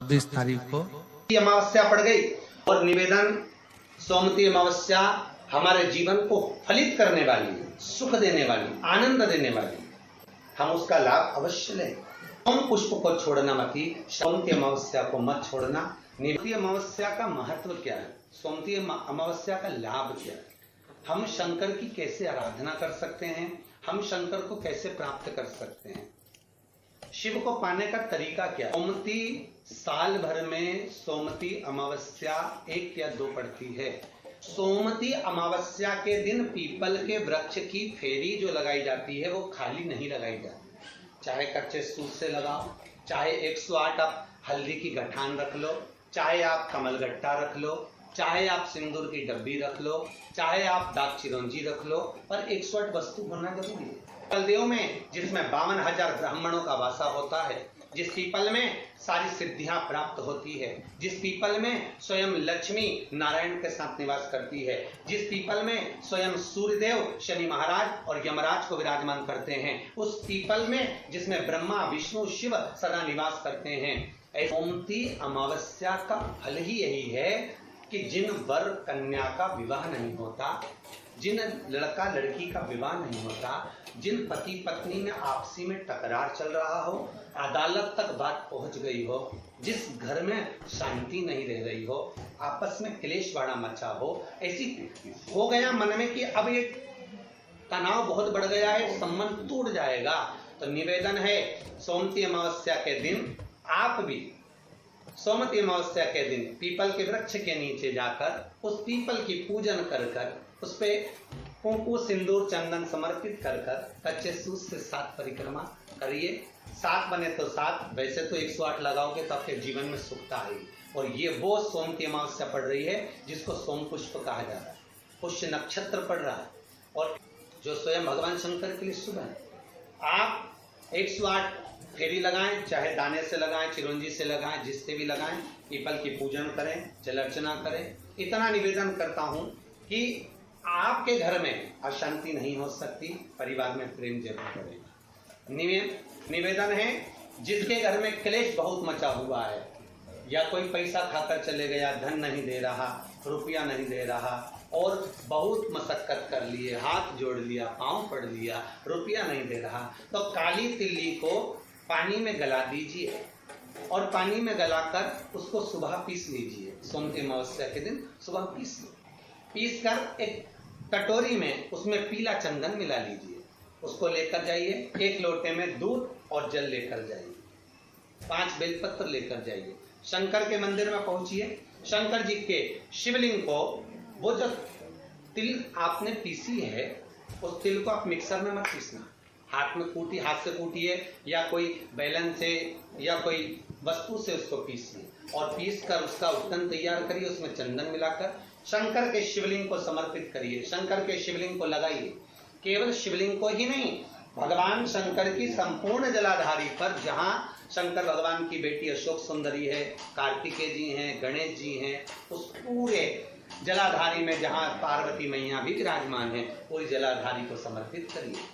26 तारीख को अमावस्या पड़ गई और निवेदन सोमवती अमावस्या हमारे जीवन को फलित करने वाली, सुख देने वाली, आनंद देने वाली, हम उसका लाभ अवश्य लें। सोम पुष्प को छोड़ना मत, सोमवती अमावस्या को मत छोड़ना। निवेदन अमावस्या का महत्व क्या है, सोमवती अमावस्या का लाभ क्या है, हम शंकर की कैसे आराधना कर सकते हैं, हम शंकर को कैसे प्राप्त कर सकते हैं, शिव को पाने का तरीका क्या है। सोमवती साल भर में सोमवती अमावस्या 1 या 2 पड़ती है। सोमवती अमावस्या के दिन पीपल के वृक्ष की फेरी जो लगाई जाती है वो खाली नहीं लगाई जाती, चाहे कच्चे सूत से लगाओ, चाहे 108 आप हल्दी की गठान रख लो, चाहे आप कमलगट्टा रख लो, चाहे आप सिंदूर की डब्बी रख लो, चाहे आप दाग चिरौंजी रख लो, पर 108 वस्तु होना जरूरी है। कलदेव में जिसमें 52,000 ब्राह्मणों का वासा होता है, जिस पीपल में सारी सिद्धियां प्राप्त होती है, जिस पीपल में स्वयं लक्ष्मी नारायण के साथ निवास करती है, जिस पीपल में स्वयं सूर्यदेव शनि महाराज और यमराज को विराजमान करते हैं, उस पीपल में जिसमें ब्रह्मा विष्णु शिव सदा निवास करते हैं। सोमवती अमावस्या का फल ही यही है कि जिन वर कन्या का विवाह नहीं होता, जिन लड़का लड़की का विवाह नहीं होता, जिन पति पत्नी में आपसी में टकरार चल रहा हो, अदालत तक बात पहुंच गई हो, जिस घर में शांति नहीं रह रही हो, आपस में क्लेश बड़ा मचा हो, ऐसी हो गया मन में कि अब ये तनाव बहुत बढ़ गया है, संबंध टूट जाएगा, तो निवेदन है सोमवती अमावस्या के दिन आप भी सोमवती अमावस्या के दिन पीपल के वृक्ष के नीचे जाकर उस पीपल की पूजन कर कर उस पे कुंकु सिंदूर चंदन समर्पित कर कर कच्चे सूत से 7 परिक्रमा करिए। 7 बने तो 7, वैसे तो 108 लगाओगे तो आपके जीवन में सुखता आएगी। और ये वो सोमवती अमावस्या पड़ रही है जिसको सोम पुष्प कहा जा रहा है, पुष्य नक्षत्र पड़ रहा है और जो स्वयं भगवान शंकर के लिए शुभ है। आप 108 फेरी लगाएं, चाहे दाने से लगाएं, चिरौंजी से लगाएं, जिससे भी लगाएं, पीपल की पूजन करें, जल अर्चना करें। इतना निवेदन करता हूं कि आपके घर में अशांति नहीं हो सकती, परिवार में प्रेम जरूर करेगा। निवेदन है जिसके घर में क्लेश बहुत मचा हुआ है, या कोई पैसा खाकर चले गया, धन नहीं दे रहा, रुपया नहीं दे रहा और बहुत मशक्कत कर लिए, हाथ जोड़ लिया, पांव पड़ लिया, रुपया नहीं दे रहा, तो काली तिल्ली को पानी में गला दीजिए और पानी में गलाकर उसको सुबह पीस लीजिए। सोमवती अमावस्या के दिन सुबह पीस कर एक कटोरी में उसमें पीला चंदन मिला लीजिए, उसको लेकर जाइए। 1 लोटे में दूध और जल लेकर जाइए, 5 बेलपत्र लेकर जाइए, शंकर के मंदिर में पहुंचिए। शंकर जी के शिवलिंग को, वो जो तिल आपने पीसी है उस तिल को आप मिक्सर में मत पीसना, हाथ से कूटिए या कोई बैलन से या कोई वस्तु से उसको पीसिए और पीस कर उसका उत्तन तैयार करिए, उसमें चंदन मिलाकर शंकर के शिवलिंग को समर्पित करिए, शंकर के शिवलिंग को लगाइए। केवल शिवलिंग को ही नहीं, भगवान शंकर की संपूर्ण जलाधारी पर, जहां शंकर भगवान की बेटी अशोक सुंदरी है, कार्तिकेय जी हैं, गणेश जी हैं, उस पूरे जलाधारी में जहां पार्वती मैया भी विराजमान है, पूरी जलाधारी को समर्पित करिए।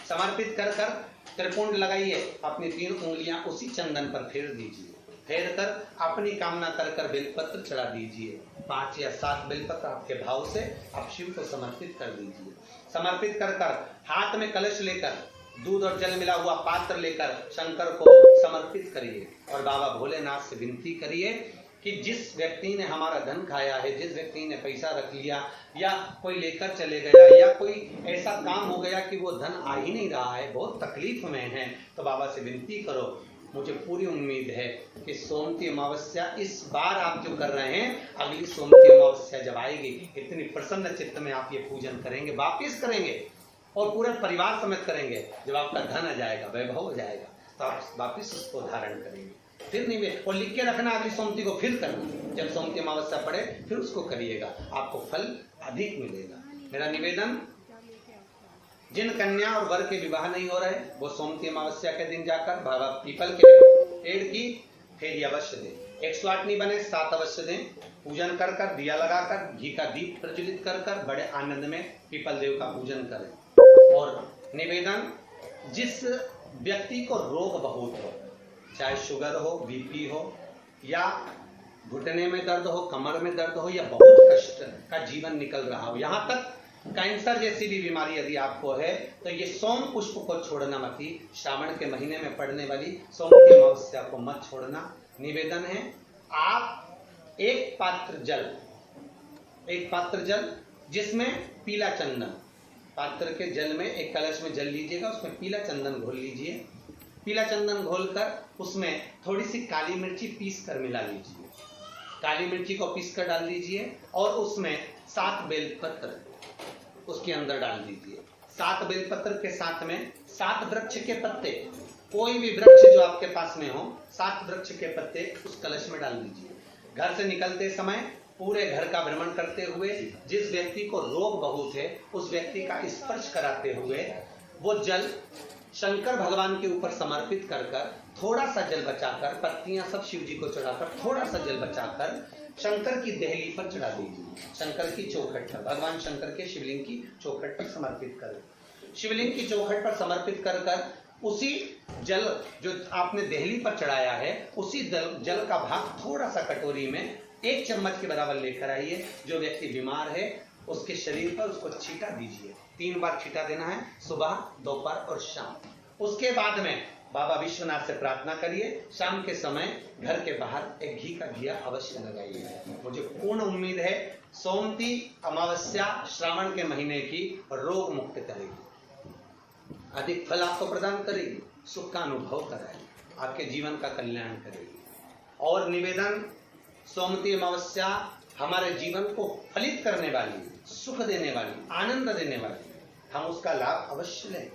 समर्पित कर कर त्रिपुंड लगाइए, अपनी 3 उंगलियां उसी चंदन पर फेर दीजिए, फेर कर अपनी कामना कर कर बेलपत्र चढ़ा दीजिए। 5 या 7 बेलपत्र आपके भाव से आप शिव को समर्पित कर दीजिए। समर्पित कर कर हाथ में कलश लेकर दूध और जल मिला हुआ पात्र लेकर शंकर को समर्पित करिए और बाबा भोलेनाथ से विनती करिए कि जिस व्यक्ति ने हमारा धन खाया है, जिस व्यक्ति ने पैसा रख लिया या कोई लेकर चले गया या कोई ऐसा काम हो गया कि वो धन आ ही नहीं रहा है, बहुत तकलीफ में है, तो बाबा से विनती करो। मुझे पूरी उम्मीद है कि सोमवती अमावस्या इस बार आप जो कर रहे हैं, अगली सोमवती अमावस्या जब आएगी, इतनी प्रसन्न चित्त में आप ये पूजन करेंगे, वापिस करेंगे और पूरे परिवार समेत करेंगे। जब आपका धन आ जाएगा, वैभव हो जाएगा, तो आप वापिस उसको धारण करेंगे। फिर नहीं, और लिख के रखना, अगली सोमवती को फिर करना, जब सोमवती अमावस्या पड़े फिर उसको करिएगा, आपको फल अधिक मिलेगा। मेरा निवेदन, जिन कन्या और वर के विवाह नहीं हो रहे, वो सोमवती अमावस्या के दिन जाकर बाबा पीपल के पेड़ की फेरी अवश्य दें। 108 नहीं बने 7 अवश्य दें। पूजन कर कर, दिया लगाकर, घी का दीप प्रज्वलित कर कर बड़े आनंद में पीपल देव का पूजन करें। और निवेदन, जिस व्यक्ति को रोग बहुत हो, चाहे शुगर हो, बीपी हो, या घुटने में दर्द हो, कमर में दर्द हो, या बहुत कष्ट का जीवन निकल रहा हो, यहाँ तक कैंसर जैसी भी बीमारी यदि आपको है, तो ये सोम पुष्प को छोड़ना मत ही। श्रावण के महीने में पड़ने वाली सोम की अमावस्या को मत छोड़ना। निवेदन है, आप एक पात्र जल जिसमें पीला चंदन, पात्र के जल में एक कलश में जल लीजिएगा, उसमें पीला चंदन घोल लीजिए। पीला चंदन घोलकर उसमें थोड़ी सी काली मिर्ची पीस कर मिला लीजिए। काली मिर्ची को पीस कर डाल दीजिए और उसमें 7 बेलपत्र उसके अंदर डाल दीजिए। 7 बेलपत्र के साथ में 7 वृक्ष के पत्ते, कोई भी वृक्ष जो आपके पास में हो, 7 वृक्ष के पत्ते उस कलश में डाल दीजिए। घर से निकलते समय पूरे घर का भ्रमण करते हुए जिस व्यक्ति को रोग बहुत है उस व्यक्ति का स्पर्श कराते हुए वो जल शंकर भगवान के ऊपर समर्पित कर थोड़ा सा जल बचाकर, पत्तियां सब शिव जी को चढ़ाकर थोड़ा सा जल बचाकर शंकर की देहली पर चढ़ा दीजिए। शंकर की चौखट पर, भगवान शंकर के शिवलिंग की चौखट पर समर्पित करें। शिवलिंग की चौखट पर समर्पित कर उसी जल जो आपने देहली पर चढ़ाया है, उसी जल का भाग थोड़ा सा कटोरी में 1 चम्मच के बराबर लेकर आइए। जो व्यक्ति बीमार है उसके शरीर पर उसको छींटा दीजिए। 3 बार छींटा देना है, सुबह, दोपहर और शाम। उसके बाद में बाबा विश्वनाथ से प्रार्थना करिए। शाम के समय घर के बाहर एक घी का दिया अवश्य लगाइए। मुझे पूर्ण उम्मीद है सोमती अमावस्या श्रावण के महीने की रोग मुक्त करेगी, अधिक फल आपको प्रदान करेगी, सुख का अनुभव कराएगी, आपके जीवन का कल्याण करेगी। और निवेदन, सोमती अमावस्या हमारे जीवन को फलित करने वाली, सुख देने वाली, आनंद देने वाली, हम उसका लाभ अवश्य लें।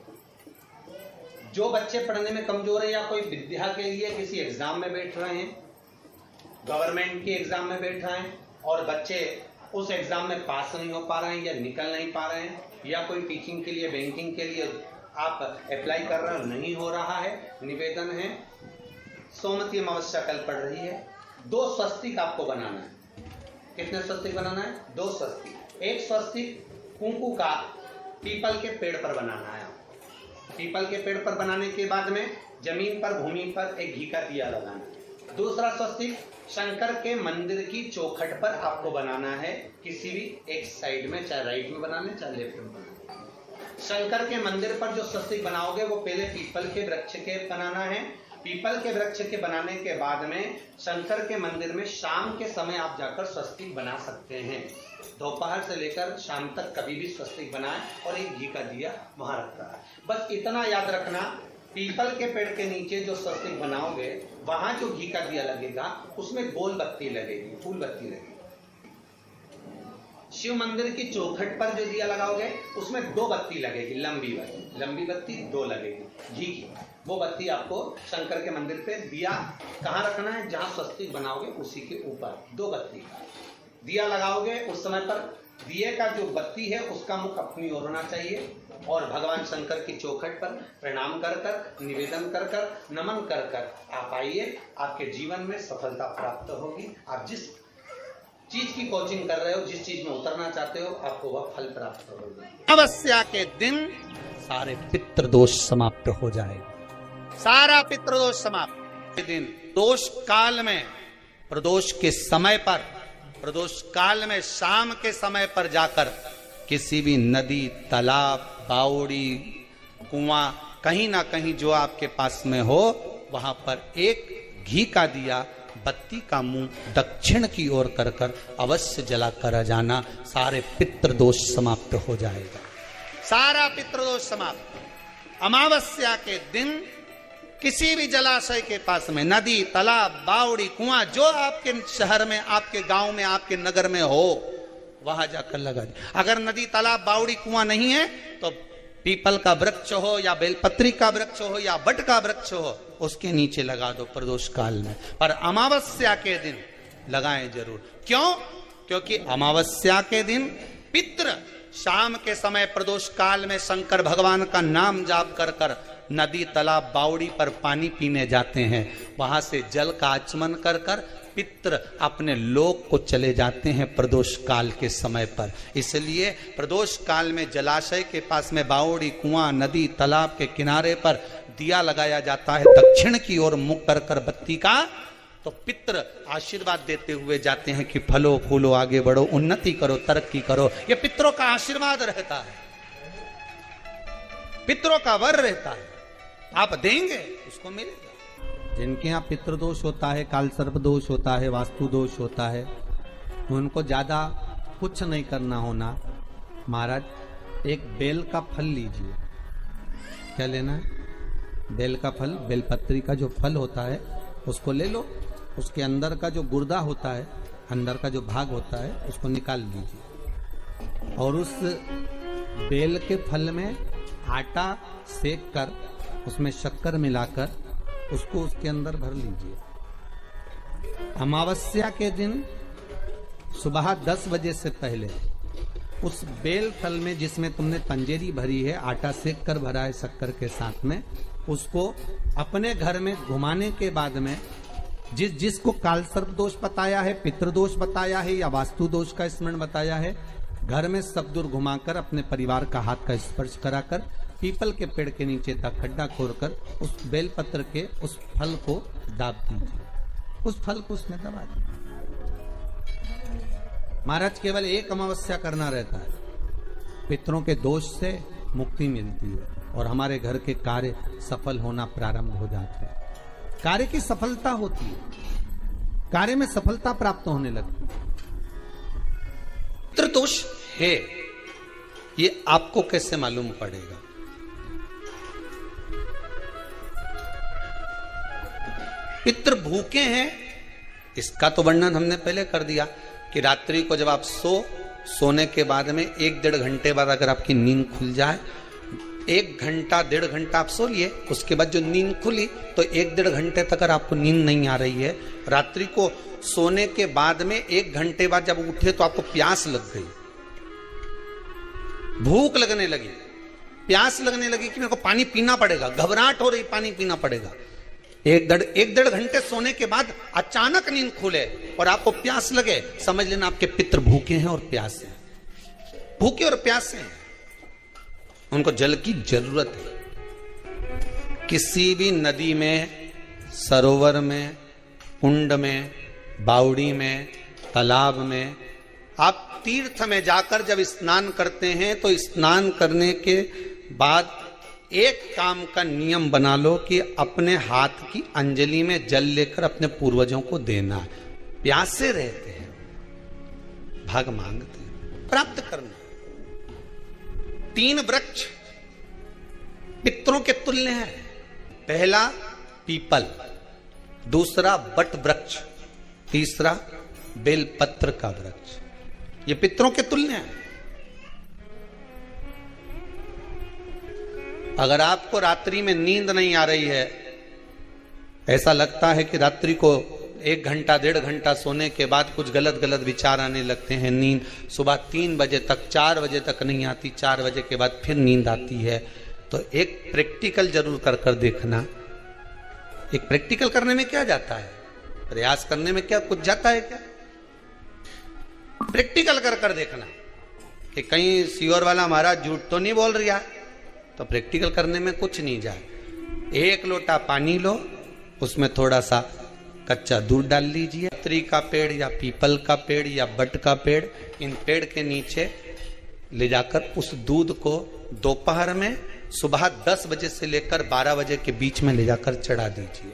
जो बच्चे पढ़ने में कमजोर है या कोई विद्या के लिए किसी एग्जाम में बैठ रहे हैं, गवर्नमेंट की एग्जाम में बैठ रहे हैं और बच्चे उस एग्जाम में पास नहीं हो पा रहे हैं या निकल नहीं पा रहे हैं, या कोई टीचिंग के लिए, बैंकिंग के लिए आप अप्लाई कर रहे हो, नहीं हो रहा है, निवेदन है सोमती अमावस्या कल पड़ रही है, 2 स्वस्तिक आपको बनाना है। कितने स्वस्तिक बनाना है? 2 स्वस्तिक। एक स्वस्तिक कुंकू का पीपल के पेड़ पर बनाना है। पीपल के पेड़ पर बनाने के बाद में जमीन पर, भूमि पर एक घी का दिया लगाना है। दूसरा स्वस्तिक शंकर के मंदिर की चौखट पर आपको बनाना है, किसी भी एक साइड में, चाहे राइट में बनाना है चाहे लेफ्ट में बनाना है। शंकर के मंदिर पर जो स्वस्तिक बनाओगे वो पहले पीपल के वृक्ष के बनाना है। पीपल के वृक्ष के बनाने के बाद में शंकर के मंदिर में शाम के समय आप जाकर स्वस्तिक बना सकते हैं। दोपहर से लेकर शाम तक कभी भी स्वस्तिक बनाएं और एक घी का दिया वहां रखता है। बस इतना याद रखना, पीपल के पेड़ के नीचे जो स्वस्तिक बनाओगे वहां जो घी का दिया लगेगा उसमें गोल बत्ती लगेगी, फूल बत्ती लगेगी। शिव मंदिर की चौखट पर जो दिया लगाओगे उसमें 2 बत्ती लगेगी, लंबी बत्ती 2 लगेगी घी की। वो बत्ती आपको शंकर के मंदिर पे दिया कहाँ रखना है? जहां स्वस्तिक बनाओगे उसी के ऊपर 2 बत्ती दिया लगाओगे। उस समय पर दिए का जो बत्ती है उसका मुख अपनी ओर होना चाहिए और भगवान शंकर की चौखट पर प्रणाम कर निवेदन कर नमन कर आप आइए। आपके जीवन में सफलता प्राप्त होगी। आप जिस चीज की कोचिंग कर रहे हो, जिस चीज में उतरना चाहते हो, आपको वह फल प्राप्त होगा। अमावस्या के दिन सारे पितृदोष समाप्त हो जाएगा, सारा पितृदोष समाप्त। दिन दोष काल में, प्रदोष के समय पर, प्रदोष काल में शाम के समय पर जाकर किसी भी नदी, तालाब, बावड़ी, कुआं, कहीं ना कहीं जो आपके पास में हो वहां पर एक घी का दिया, बत्ती का मुंह दक्षिण की ओर कर अवश्य जला कर जाना। सारे पितृदोष समाप्त हो जाएगा, सारा पितृदोष समाप्त। अमावस्या के दिन किसी भी जलाशय के पास में, नदी, तालाब, बावड़ी, कुआं, जो आपके शहर में, आपके गांव में, आपके नगर में हो, वहां जाकर लगा दे। अगर नदी, तालाब, बावड़ी, कुआं नहीं है तो पीपल का वृक्ष हो या बेलपत्री का वृक्ष हो या बट का वृक्ष हो, उसके नीचे लगा दो प्रदोष काल में। पर अमावस्या के दिन लगाएं जरूर। क्यों? क्योंकि अमावस्या के दिन पितृ शाम के समय प्रदोष काल में शंकर भगवान का नाम जाप कर नदी तालाब बावड़ी पर पानी पीने जाते हैं, वहां से जल का आचमन कर कर पितृ अपने लोक को चले जाते हैं प्रदोष काल के समय पर। इसलिए प्रदोष काल में जलाशय के पास में बावड़ी, कुआं, नदी, तालाब के किनारे पर दिया लगाया जाता है दक्षिण की ओर मुख कर कर बत्ती का, तो पितृ आशीर्वाद देते हुए जाते हैं कि फलो फूलो, आगे बढ़ो, उन्नति करो, तरक्की करो। ये पितरों का आशीर्वाद रहता है, पितरों का वर रहता है। आप देंगे उसको मिलेगा। जिनके यहाँ पितृदोष होता है, काल सर्प दोष होता है, वास्तु दोष होता है, उनको ज्यादा कुछ नहीं करना होना। महाराज एक बेल का फल लीजिए। क्या लेना है? बेल का फल, बेलपत्री का जो फल होता है उसको ले लो। उसके अंदर का जो गुर्दा होता है, अंदर का जो भाग होता है, उसको निकाल लीजिए और उस बेल के फल में आटा सेक कर उसमें शक्कर मिलाकर उसको उसके अंदर भर लीजिए। अमावस्या के दिन सुबह 10 बजे से पहले उस बेल फल में जिसमें तुमने पंजेरी भरी है, आटा सेक कर भरा है शक्कर के साथ में, उसको अपने घर में घुमाने के बाद में जिसको काल सर्प दोष बताया है, पितृदोष बताया है या वास्तु दोष का स्मरण बताया है, घर में सब दूर घुमाकर अपने परिवार का हाथ का स्पर्श कराकर पीपल के पेड़ के नीचे तक खड्डा खोदकर उस बेलपत्र के उस फल को दाब दीजिए। उस फल को उसमें दबा दीजिए। महाराज केवल एक अमावस्या करना रहता है, पितरों के दोष से मुक्ति मिलती है और हमारे घर के कार्य सफल होना प्रारंभ हो जाते हैं। कार्य की सफलता होती है, कार्य में सफलता प्राप्त होने लगती है। पितृदोष है, ये आपको कैसे मालूम पड़ेगा? पितृ भूखे हैं, इसका तो वर्णन हमने पहले कर दिया कि रात्रि को जब आप सोने के बाद में 1-1.5 घंटे बाद अगर आपकी नींद खुल जाए, 1 घंटा 1.5 घंटा आप सो लिए, उसके बाद जो नींद खुली तो 1-1.5 घंटे तक अगर आपको नींद नहीं आ रही है, रात्रि को सोने के बाद में 1 घंटे बाद जब उठे तो आपको प्यास लग गई, भूख लगने लगी, प्यास लगने लगी कि मेरे को पानी पीना पड़ेगा, घबराहट हो रही, पानी पीना पड़ेगा। 1-1.5 घंटे सोने के बाद अचानक नींद खुले और आपको प्यास लगे, समझ लेना आपके पितृ भूखे हैं और प्यासे हैं, भूखे और प्यासे हैं, उनको जल की जरूरत है। किसी भी नदी में, सरोवर में, कुंड में, बावड़ी में, तालाब में, आप तीर्थ में जाकर जब स्नान करते हैं तो स्नान करने के बाद एक काम का नियम बना लो कि अपने हाथ की अंजलि में जल लेकर अपने पूर्वजों को देना है। प्यासे रहते हैं, भाग मांगते हैं, प्राप्त करना। 3 वृक्ष पितरों के तुल्य हैं। पहला पीपल, दूसरा बट वृक्ष, तीसरा बेलपत्र का वृक्ष। ये पितरों के तुल्य हैं। अगर आपको रात्रि में नींद नहीं आ रही है, ऐसा लगता है कि रात्रि को 1 घंटा 1.5 घंटा सोने के बाद कुछ गलत गलत विचार आने लगते हैं, नींद सुबह 3 बजे तक, 4 बजे तक नहीं आती, 4 बजे के बाद फिर नींद आती है, तो एक प्रैक्टिकल जरूर कर कर देखना। एक प्रैक्टिकल करने में क्या जाता है, प्रयास करने में क्या कुछ जाता है क्या? प्रैक्टिकल कर कर देखना कि कहीं सीओर वाला महाराज झूठ तो नहीं बोल रहा है, तो प्रैक्टिकल करने में कुछ नहीं जाए। 1 लोटा पानी लो, उसमें थोड़ा सा कच्चा दूध डाल लीजिए। पत्री का पेड़ या पीपल का पेड़ या बट का पेड़, इन पेड़ के नीचे ले जाकर उस दूध को दोपहर में सुबह 10 बजे से लेकर 12 बजे के बीच में ले जाकर चढ़ा दीजिए।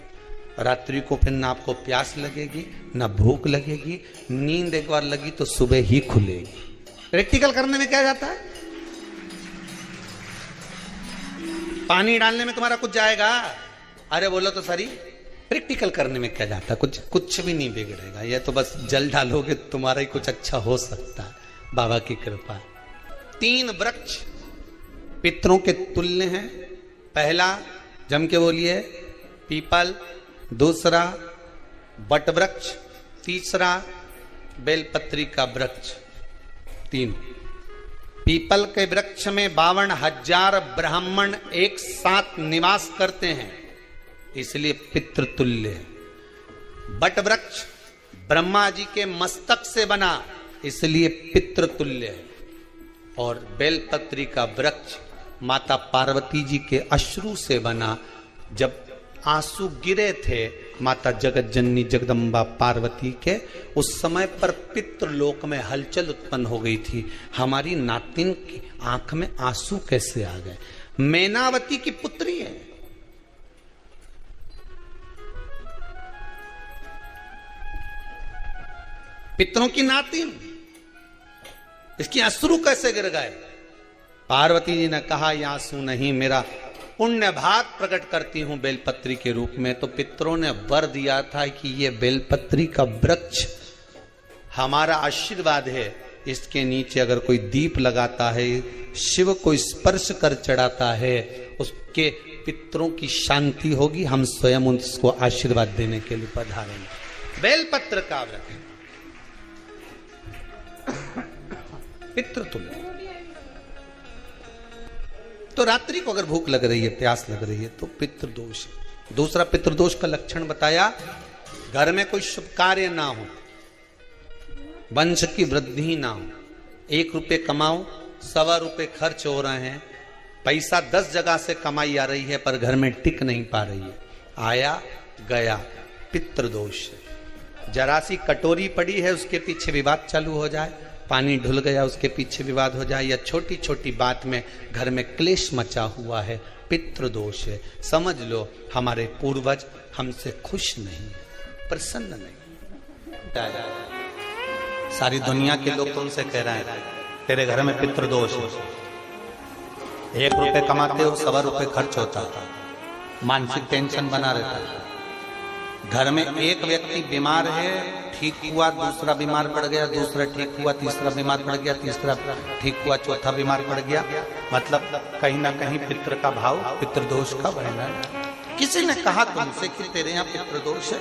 रात्रि को फिर ना आपको प्यास लगेगी, ना भूख लगेगी, नींद एक बार लगी तो सुबह ही खुलेगी। प्रैक्टिकल करने में क्या जाता है? पानी डालने में तुम्हारा कुछ जाएगा? अरे बोलो तो सही, प्रैक्टिकल करने में क्या जाता है? कुछ भी नहीं बिगड़ेगा, ये तो बस जल डालोगे तुम्हारा ही कुछ अच्छा हो सकता है, बाबा की कृपा। 3 वृक्ष पितरों के तुल्य हैं। पहला जम के बोलिए पीपल, दूसरा बट वृक्ष, तीसरा बेलपत्री का वृक्ष। 3 पीपल के वृक्ष में 52,000 ब्राह्मण एक साथ निवास करते हैं, इसलिए पितृतुल्य है। बट वृक्ष ब्रह्मा जी के मस्तक से बना, इसलिए पितृतुल्य है। और बेलपत्री का वृक्ष माता पार्वती जी के अश्रु से बना। जब आंसू गिरे थे माता जगत जननी जगदम्बा पार्वती के, उस समय पर पितृलोक में हलचल उत्पन्न हो गई थी। हमारी नातिन की आंख में आंसू कैसे आ गए? मैनावती की पुत्री है, पितरों की नातिन, इसकी अश्रु कैसे गिर गए? पार्वती जी ने कहा ये आंसू नहीं, मेरा पुण्य भाग प्रकट करती हूं बेलपत्री के रूप में। तो पितरों ने वर दिया था कि ये बेलपत्री का वृक्ष हमारा आशीर्वाद है, इसके नीचे अगर कोई दीप लगाता है, शिव को स्पर्श कर चढ़ाता है, उसके पितरों की शांति होगी। हम स्वयं उसको आशीर्वाद देने के लिए पधारेंगे। बेलपत्र का वृक्ष पितृतुल्य। तो रात्रि को अगर भूख लग रही है, प्यास लग रही है, तो पितृदोष है। दूसरा पितृदोष का लक्षण बताया, घर में कोई शुभ कार्य ना हो, वंश की वृद्धि ना हो। 1 रुपये कमाओ, 1.25 रुपये खर्च हो रहे हैं, पैसा 10 जगह से कमाई आ रही है पर घर में टिक नहीं पा रही है, आया गया, पितृदोष है। जरा सी कटोरी पड़ी है, उसके पीछे विवाद चालू हो जाए, पानी ढुल गया उसके पीछे विवाद हो जाए, या छोटी छोटी बात में घर में क्लेश मचा हुआ है, पितृदोष है। समझ लो हमारे पूर्वज हमसे खुश नहीं, प्रसन्न नहीं। सारी दुनिया के लोग तुमसे कह रहे हैं तेरे घर में पितृदोष है। 1 रुपये कमाते हो, 1.25 रुपये खर्च होता था, मानसिक टेंशन बना रहता है। घर में एक व्यक्ति बीमार है, ठीक हुआ, दूसरा बीमार पड़ गया, दूसरा ठीक हुआ, तीसरा बीमार पड़ गया, तीसरा ठीक हुआ, चौथा बीमार पड़ गया। मतलब कहीं ना कहीं पितृ का भाव, पितृदोष का वर्णन। किसी ने कहा तुमसे कि तेरे यहाँ पितृदोष है,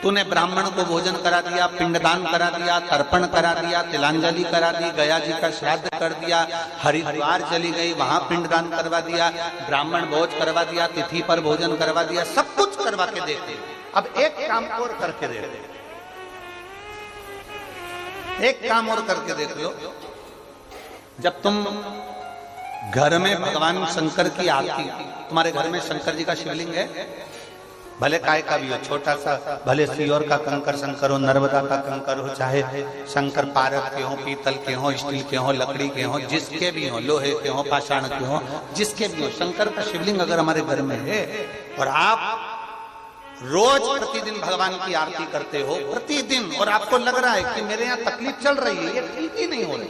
तूने ब्राह्मण को भोजन करा दिया, पिंडदान करा दिया, तर्पण करा दिया, तिलांजलि करा दी, गया जी का श्राद्ध कर दिया, हरिद्वार चली गई, वहां पिंडदान करवा दिया, ब्राह्मण भोज करवा दिया, तिथि पर भोजन करवा दिया, सब कुछ करवा के देते। अब एक काम और करके देख, एक काम और करके देख लो। जब तुम घर में भगवान शंकर की आरती, तुम्हारे घर में शंकर जी का शिवलिंग है, भले काय का भी हो, छोटा सा, भले सियोर का कंकर शंकर हो, नर्मदा का कंकर हो, चाहे शंकर पारद के हो, पीतल के हो, स्टील के हो, लकड़ी के हो, जिसके भी हो, लोहे के हो, पाषाण के हो, जिसके भी हो, शंकर का शिवलिंग अगर हमारे घर में है और आप रोज प्रतिदिन भगवान की आरती करते हो, प्रतिदिन, और आपको लग रहा है कि मेरे यहाँ तकलीफ चल रही है, ये ठीक ही नहीं हो रही,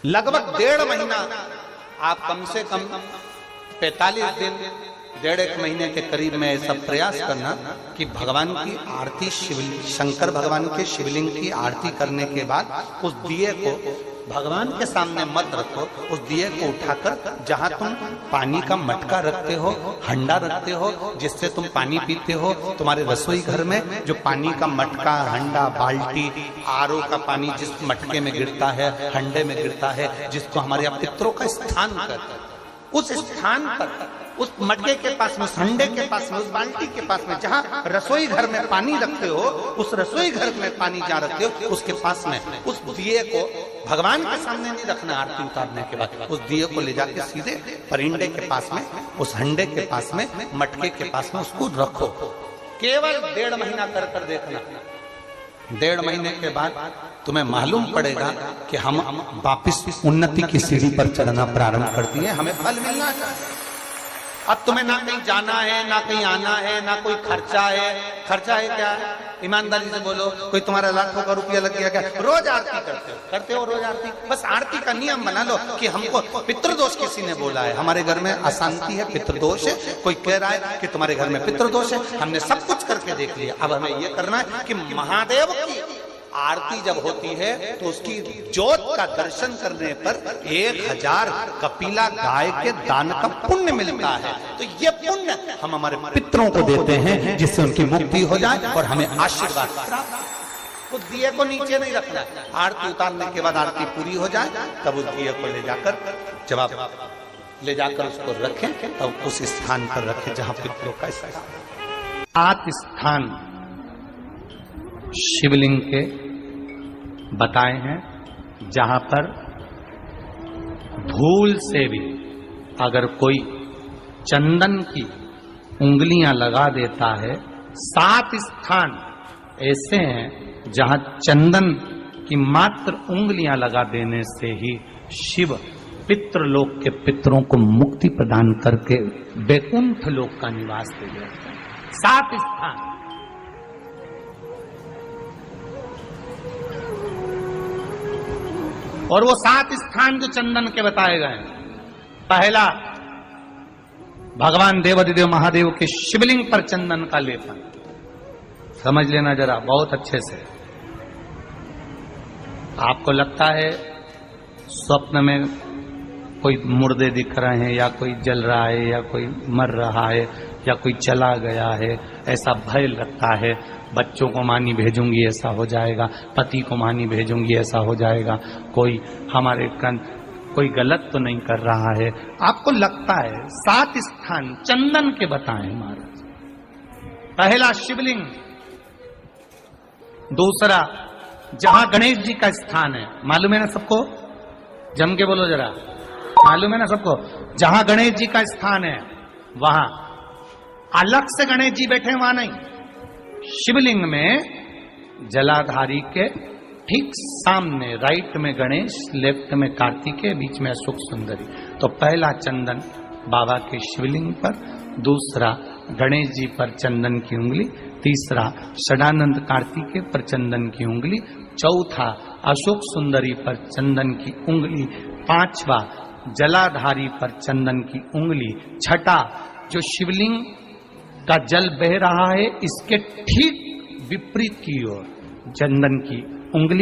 लगभग 1.5 महीना आप कम से कम 45 दिन, 1.5 महीने के करीब में ऐसा प्रयास करना कि भगवान की आरती, शंकर भगवान के शिवलिंग की आरती करने के बाद उस दिए को भगवान के सामने मत रखो, उस दिए को उठाकर जहां तुम पानी का मटका रखते हो, हंडा रखते हो, जिससे तुम पानी पीते हो, तुम्हारे रसोई घर में जो पानी का मटका, हंडा, बाल्टी, आरओ का पानी जिस मटके में गिरता है, हंडे में गिरता है, जिसको हमारे यहाँ पितरों का स्थान कहते हैं, उस स्थान पर, उस मटके के पास में, उस हंडे के पास में, उस बाल्टी के पास में, जहां रसोई घर में पानी रखते हो, उस रसोई घर में पानी जहां रखते हो, उसके पास में उस दिए को भगवान के सामने नहीं रखना। आरती उतारने के बाद उस दिए को ले जाके सीधे परिंडे के पास में, उस हंडे के पास में, मटके के पास में उसको रखो। केवल 1.5 महीना कर कर देखना। 1.5 महीने के बाद तुम्हें मालूम पड़ेगा कि हम वापिस उन्नति की सीढ़ी पर चढ़ना प्रारंभ कर दिए, हमें फल मिलना चाहिए। अब तुम्हें ना कहीं जाना है, ना कहीं आना है, ना कोई खर्चा है। खर्चा है क्या? ईमानदारी से बोलो, कोई तुम्हारा लाखों का रुपया लग गया क्या? रोज आरती करते हो रोज आरती। बस आरती का नियम बना लो कि हमको पितृदोष किसी ने बोला है, हमारे घर में अशांति है, पितृदोष है, कोई कह रहा है कि तुम्हारे घर में पितृदोष है, हमने सब कुछ करके देख लिया। अब हमें ये करना है कि महादेव की आरती जब होती है तो उसकी ज्योत का दर्शन करने पर 1000 कपिला गाय के दान का पुण्य मिलता है। तो ये पुण्य हम हमारे पितरों को देते हैं, जिससे उनकी मुक्ति हो जाए और हमें आशीर्वाद प्राप्त। तो दिए को नीचे नहीं रखना, आरती उतारने के बाद आरती पूरी हो जाए तब उस दिए को ले जाकर जब आप ले जाकर उसको रखें तब उस स्थान पर रखें जहां पितरों का स्थान। 7 स्थान शिवलिंग के बताए हैं जहां पर भूल से भी अगर कोई चंदन की उंगलियां लगा देता है, 7 स्थान ऐसे हैं जहां चंदन की मात्र उंगलियां लगा देने से ही शिव पितृलोक के पितरों को मुक्ति प्रदान करके वैकुंठ लोक का निवास दे देते हैं। 7 स्थान। और वो 7 स्थान जो चंदन के बताए गए हैं, पहला भगवान देवाधिदेव महादेव के शिवलिंग पर चंदन का लेपन। समझ लेना जरा बहुत अच्छे से। आपको लगता है स्वप्न में कोई मुर्दे दिख रहे हैं या कोई जल रहा है या कोई मर रहा है या कोई चला गया है, ऐसा भय लगता है। बच्चों को मानी भेजूंगी ऐसा हो जाएगा, पति को मानी भेजूंगी ऐसा हो जाएगा, कोई हमारे कोई गलत तो नहीं कर रहा है, आपको लगता है। 7 स्थान चंदन के बताएं महाराज। पहला शिवलिंग, दूसरा जहां गणेश जी का स्थान है, मालूम है ना सबको, जम के बोलो जरा, मालूम है ना सबको, जहां गणेश जी का स्थान है वहां अलग से गणेश जी बैठे, वहां नहीं। शिवलिंग में जलाधारी के ठीक सामने राइट में गणेश, लेफ्ट में कार्तिकेय, बीच में अशोक सुंदरी। तो पहला चंदन बाबा के शिवलिंग पर, दूसरा गणेश जी पर चंदन की उंगली, तीसरा षडानंद कार्तिकेय पर चंदन की उंगली, चौथा अशोक सुंदरी पर चंदन की उंगली, पांचवा जलाधारी पर चंदन की उंगली, छठा जो शिवलिंग का जल बह रहा है इसके ठीक विपरीत की ओर चंदन की उंगली।